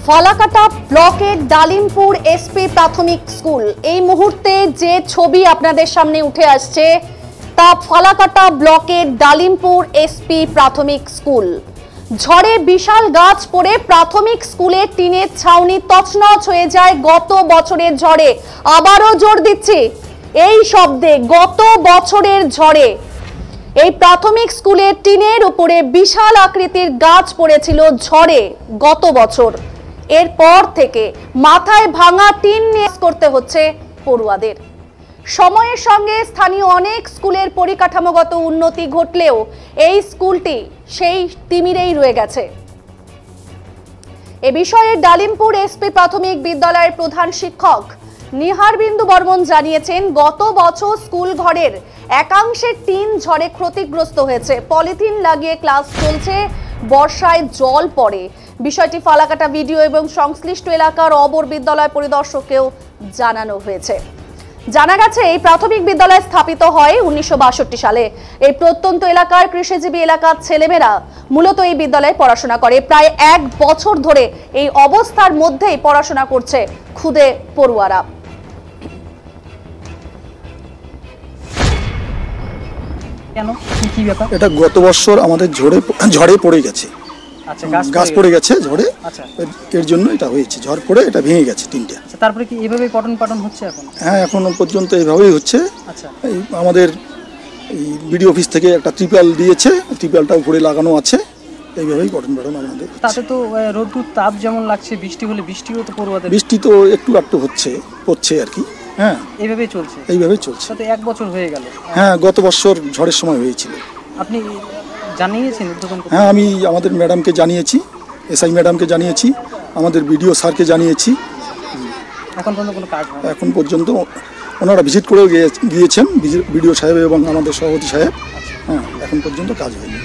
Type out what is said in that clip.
ফালাকাটা ব্লকের ডালিমপুর এসপি প্রাথমিক স্কুল এই মুহূর্তে যে ছবি আপনাদের সামনে উঠে আসছে তা ফালাকাটা ব্লকের ডালিমপুর এসপি প্রাথমিক স্কুল। ঝড়ে বিশাল গাছ পড়ে প্রাথমিক স্কুলের টিনের ছাউনি তছনছ হয়ে যায় গত বছরের ঝড়ে। আবারও জোর দিচ্ছি এই শব্দে, গত বছরের ঝড়ে এই প্রাথমিক স্কুলের টিনের উপরে বিশাল আকৃতির গাছ পড়েছিল ঝড়ে গত বছর। এরপর থেকে মাথায় ভাঙা টিন নিয়ে করতে হচ্ছে পড়ুয়াদের। সময়ের সঙ্গে স্থানীয় অনেক স্কুলের পরিকাঠামোগত উন্নতি ঘটলেও এই স্কুলটি সেই তিমিরেই রয়ে গেছে। এ বিষয়ে ডালিমপুর এসপি প্রাথমিক বিদ্যালয়ের প্রধান শিক্ষক নিহারবিন্দু বর্মন জানিয়েছেন, গত বছর স্কুল ঘরের একাংশের টিন ঝড়ে ক্ষতিগ্রস্ত হয়েছে। পলিথিন লাগিয়ে ক্লাস চলছে, বর্ষায় জল পড়ে। বিষয়টি ফালাকাটা ভিডিও এবং সংশ্লিষ্ট এলাকার অবর বিদ্যালয় পরিদর্শককেও জানানো হয়েছে। জানা গেছে এই প্রাথমিক বিদ্যালয় স্থাপিত হয় 1962 সালে। এই প্রত্যন্ত এলাকার কৃষিজীবী এলাকার ছেলেমেয়েরা মূলত এই বিদ্যালয়ে পড়াশোনা করে। প্রায় 1 বছর ধরে এই অবস্থার মধ্যেই পড়াশোনা করছে খুদে পড়ুয়ারা। কেন, কি ব্যাপার? এটা গত বছর আমাদের ঝড়ে পড়ে গেছে। আচ্ছা, গাছ পড়ে গেছে ঝড়ে। আচ্ছা, এর জন্য এটা হয়েছে, ঝড় পড়ে এটা ভেঙে গেছে তিনটা। আচ্ছা, তারপরে কি এভাবেই পঠন হচ্ছে এখন? হ্যাঁ, এখনো পর্যন্ত এইভাবেই হচ্ছে। আচ্ছা, এই আমাদের এই বিডিও অফিস থেকে একটা ত্রিপাল দিয়েছে, ত্রিপালটা উপরে লাগানো আছে। এইভাবেই পঠন আমাদের। তাতে তো রোদ্দুর তাপ যেমন লাগছে, বৃষ্টি হলে বৃষ্টিও তো পড়ুয়াদের। বৃষ্টি তো একটু পড়ছে আর কি। হ্যাঁ, এইভাবেই চলছে। তাতে 1 বছর হয়ে গেল। হ্যাঁ, গত বছর ঝড়ের সময় হয়েছিল। আপনি জানিয়েছেন? হ্যাঁ, আমি আমাদের ম্যাডামকে জানিয়েছি, এসআই ম্যাডামকে জানিয়েছি, আমাদের বিডিও স্যারকে জানিয়েছি। এখন পর্যন্ত কোনো কাজ হয়নি? এখন পর্যন্ত ওনারা ভিজিট করে গিয়েছেন, বিডিও সাহেব এবং আমাদের সভাপতি সাহেব। হ্যাঁ, এখন পর্যন্ত কাজ হয়নি।